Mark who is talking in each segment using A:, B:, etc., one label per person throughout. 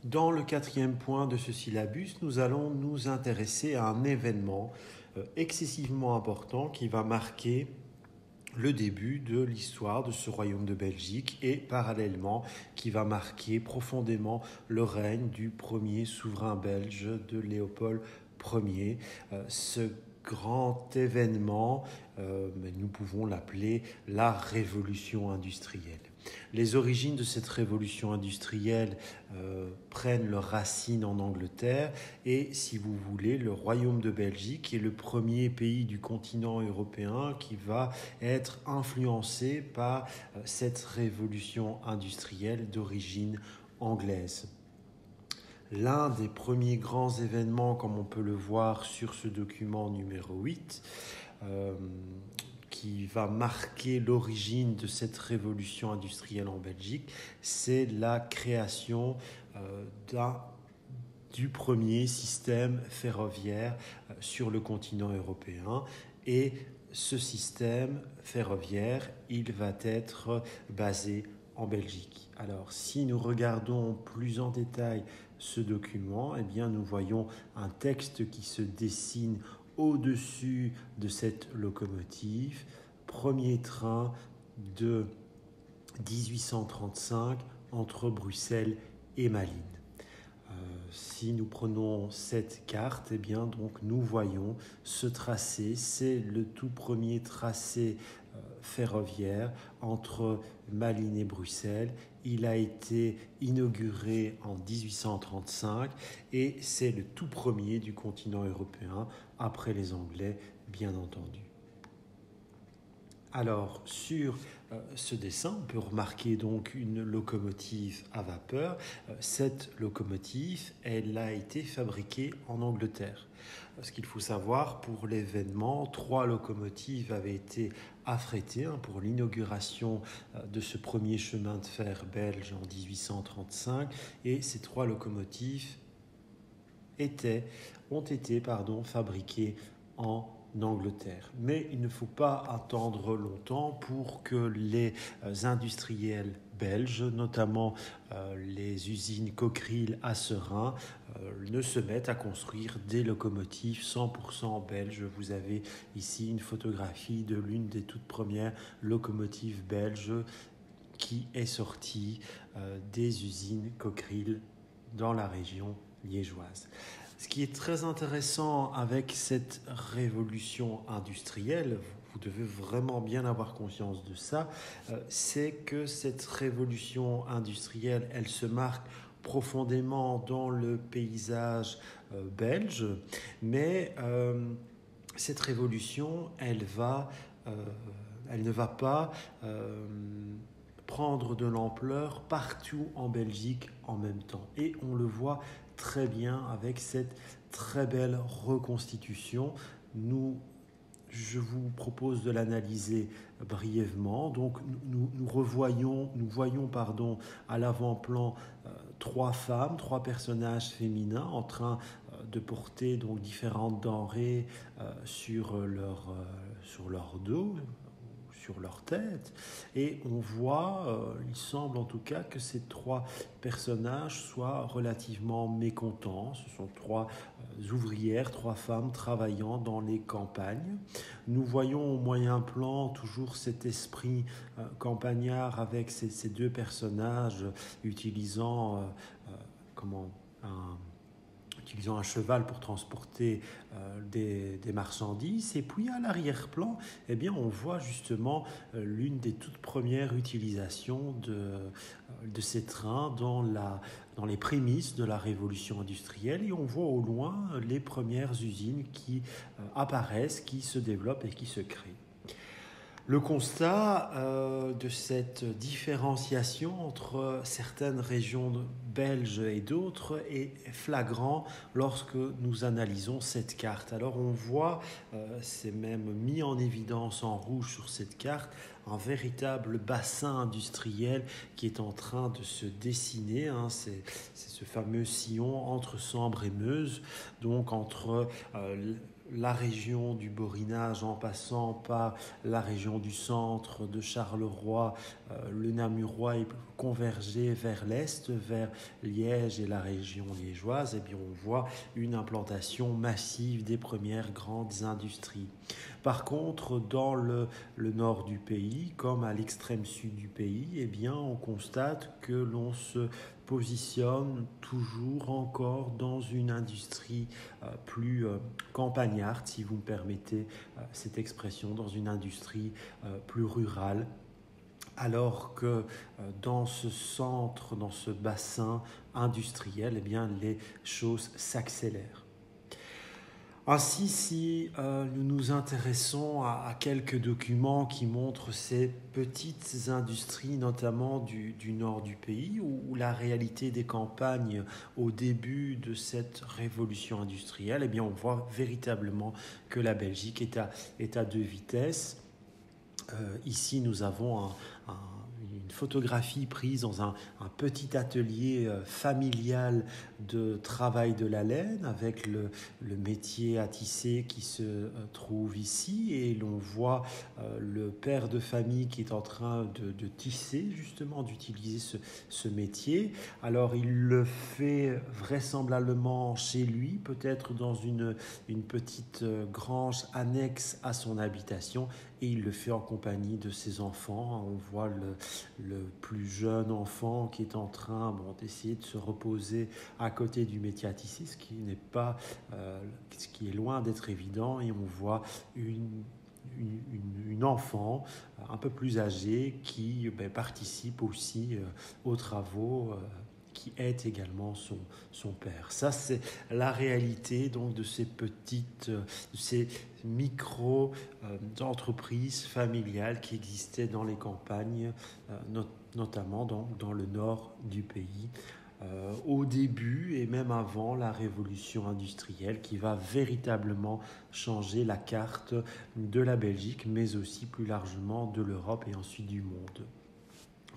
A: Dans le quatrième point de ce syllabus, nous allons nous intéresser à un événement excessivement important qui va marquer le début de l'histoire de ce royaume de Belgique et parallèlement qui va marquer profondément le règne du premier souverain belge de Léopold Ier. Ce grand événement, nous pouvons l'appeler la révolution industrielle. Les origines de cette révolution industrielle prennent leurs racines en Angleterre et, si vous voulez, le royaume de Belgique est le premier pays du continent européen qui va être influencé par cette révolution industrielle d'origine anglaise. L'un des premiers grands événements, comme on peut le voir sur ce document numéro 8, qui va marquer l'origine de cette révolution industrielle en Belgique, c'est la création du premier système ferroviaire sur le continent européen. Et ce système ferroviaire, il va être basé en Belgique. Alors, si nous regardons plus en détail ce document, eh bien, nous voyons un texte qui se dessine au-dessus de cette locomotive. Premier train de 1835 entre Bruxelles et Malines. Si nous prenons cette carte, eh bien, donc, nous voyons ce tracé. C'est le tout premier tracé ferroviaire entre Malines et Bruxelles. Il a été inauguré en 1835 et c'est le tout premier du continent européen, après les Anglais, bien entendu. Alors, sur ce dessin, on peut remarquer donc une locomotive à vapeur. Cette locomotive, elle a été fabriquée en Angleterre. Ce qu'il faut savoir, pour l'événement, 3 locomotives avaient été affrétées pour l'inauguration de ce premier chemin de fer belge en 1835. Et ces 3 locomotives ont été fabriquées en Angleterre. Mais il ne faut pas attendre longtemps pour que les industriels belges, notamment les usines Cockerill à Seraing, ne se mettent à construire des locomotives 100% belges. Vous avez ici une photographie de l'une des toutes premières locomotives belges qui est sortie des usines Cockerill dans la région liégeoise. Ce qui est très intéressant avec cette révolution industrielle, vous devez vraiment bien avoir conscience de ça, c'est que cette révolution industrielle, elle se marque profondément dans le paysage belge, mais cette révolution, elle ne va pas prendre de l'ampleur partout en Belgique en même temps. Et on le voit très bien avec cette très belle reconstitution. Je vous propose de l'analyser brièvement. Donc, nous voyons à l'avant-plan 3 femmes, 3 personnages féminins en train de porter donc différentes denrées sur leur dos, sur leur tête, et on voit, il semble en tout cas que ces 3 personnages soient relativement mécontents. Ce sont 3 ouvrières, 3 femmes travaillant dans les campagnes. Nous voyons au moyen plan toujours cet esprit campagnard avec ces 2 personnages utilisant un cheval pour transporter des marchandises. Et puis à l'arrière-plan, eh bien, on voit justement l'une des toutes premières utilisations de ces trains dans les prémices de la révolution industrielle. Et on voit au loin les premières usines qui apparaissent, qui se développent et qui se créent. Le constat de cette différenciation entre certaines régions belges et d'autres est flagrant lorsque nous analysons cette carte. Alors on voit, c'est même mis en évidence en rouge sur cette carte, un véritable bassin industriel qui est en train de se dessiner. C'est ce fameux sillon entre Sambre et Meuse, donc entre la région du Borinage en passant par la région du centre de Charleroi, le Namurois est convergé vers l'est, vers Liège et la région liégeoise, et bien on voit une implantation massive des premières grandes industries. Par contre, dans le nord du pays, comme à l'extrême sud du pays, eh bien, on constate que l'on se positionne toujours encore dans une industrie plus campagnarde, si vous me permettez cette expression, dans une industrie plus rurale, alors que dans ce centre, dans ce bassin industriel, eh bien, les choses s'accélèrent. Ainsi, si nous nous intéressons à quelques documents qui montrent ces petites industries, notamment du nord du pays, où la réalité des campagnes au début de cette révolution industrielle, eh bien, on voit véritablement que la Belgique est à deux vitesses. Ici, nous avons une photographie prise dans un petit atelier familial de travail de la laine avec le métier à tisser qui se trouve ici, et l'on voit le père de famille qui est en train de tisser, justement, d'utiliser ce métier. Alors il le fait vraisemblablement chez lui, peut-être dans une petite grange annexe à son habitation, et il le fait en compagnie de ses enfants. On voit le plus jeune enfant qui est en train d'essayer de se reposer à côté du métier à tisser, ce qui est loin d'être évident, et on voit une enfant un peu plus âgée qui participe aussi aux travaux, qui aide également son père. Ça, c'est la réalité donc de ces micro-entreprises familiales qui existaient dans les campagnes, notamment dans le nord du pays, au début et même avant la révolution industrielle, qui va véritablement changer la carte de la Belgique, mais aussi plus largement de l'Europe et ensuite du monde.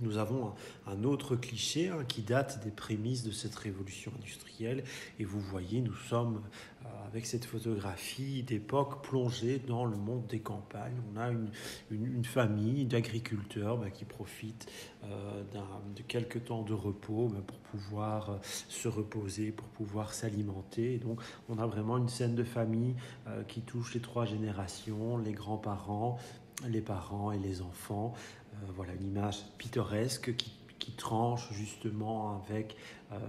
A: Nous avons un autre cliché qui date des prémices de cette révolution industrielle, et vous voyez, nous sommes avec cette photographie d'époque plongée dans le monde des campagnes. On a une famille d'agriculteurs qui profitent de quelques temps de repos pour pouvoir se reposer, pour pouvoir s'alimenter. Et donc on a vraiment une scène de famille qui touche les trois générations, les grands-parents, les parents et les enfants. Voilà une image pittoresque qui tranche justement avec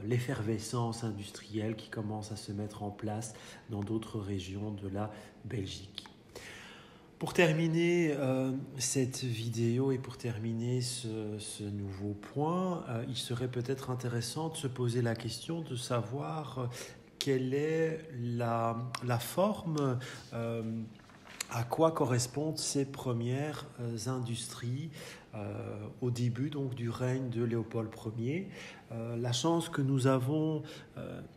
A: l'effervescence industrielle qui commence à se mettre en place dans d'autres régions de la Belgique. Pour terminer cette vidéo et pour terminer ce nouveau point, il serait peut-être intéressant de se poser la question de savoir quelle est la forme, à quoi correspondent ces premières industries au début donc, du règne de Léopold Ier. La chance que nous avons,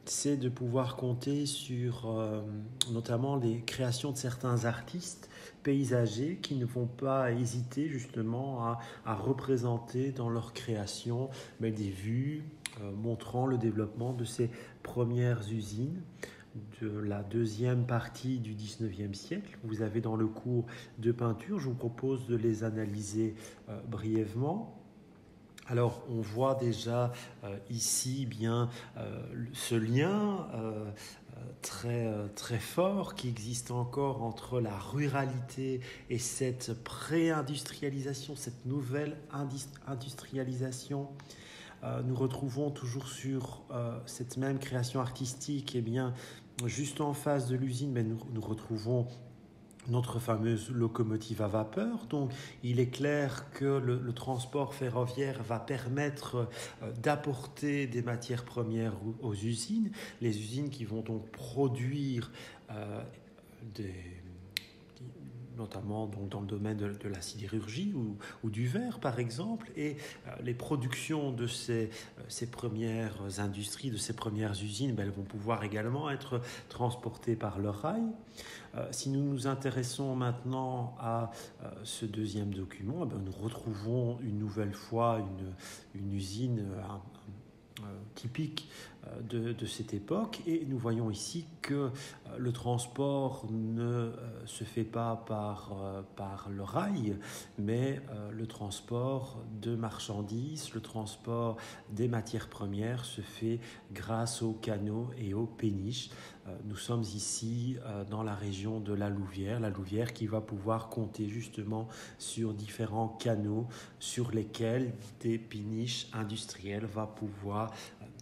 A: c'est de pouvoir compter sur notamment les créations de certains artistes paysagers qui ne vont pas hésiter justement à représenter dans leur création des vues montrant le développement de ces premières usines de la deuxième partie du XIXe siècle. Vous avez dans le cours de peinture, je vous propose de les analyser brièvement. Alors, on voit déjà ici ce lien très fort qui existe encore entre la ruralité et cette pré-industrialisation, cette nouvelle industrialisation. Nous retrouvons toujours sur cette même création artistique, juste en face de l'usine, nous retrouvons notre fameuse locomotive à vapeur. Donc, il est clair que le transport ferroviaire va permettre d'apporter des matières premières aux usines. Les usines qui vont donc produire notamment donc dans le domaine de la sidérurgie ou du verre par exemple, et les productions de ces premières industries, de ces premières usines, elles vont pouvoir également être transportées par le rail. Si nous nous intéressons maintenant à ce deuxième document, nous retrouvons une nouvelle fois une usine typique de cette époque, et nous voyons ici que le transport ne se fait pas par le rail, mais le transport de marchandises, le transport des matières premières se fait grâce aux canaux et aux péniches. Nous sommes ici dans la région de la Louvière qui va pouvoir compter justement sur différents canaux sur lesquels des péniches industrielles va pouvoir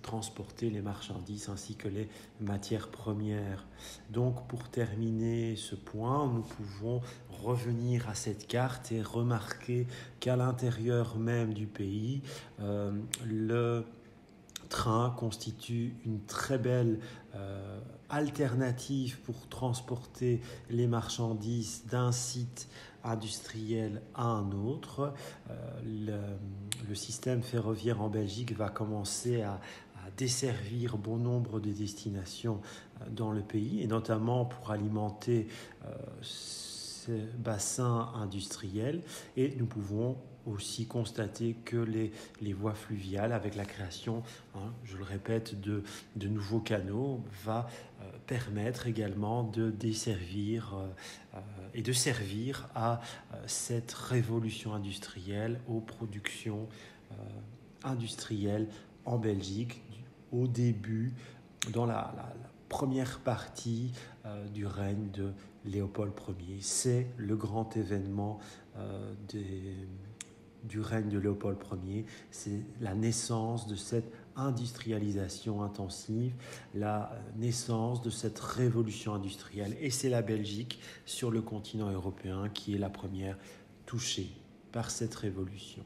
A: transporter les marchandises ainsi que les matières premières. Donc pour terminer ce point, nous pouvons revenir à cette carte et remarquer qu'à l'intérieur même du pays, le train constitue une très belle alternative pour transporter les marchandises d'un site industriel à un autre. Le système ferroviaire en Belgique va commencer à desservir bon nombre de destinations dans le pays, et notamment pour alimenter ces bassins industriels. Et nous pouvons aussi constater que les voies fluviales, avec la création, je le répète, de nouveaux canaux, va permettre également de desservir et de servir à cette révolution industrielle, aux productions industrielles en Belgique, au début, dans la première partie du règne de Léopold Ier. C'est le grand événement du règne de Léopold Ier, c'est la naissance de cette industrialisation intensive, la naissance de cette révolution industrielle. Et c'est la Belgique, sur le continent européen, qui est la première touchée par cette révolution.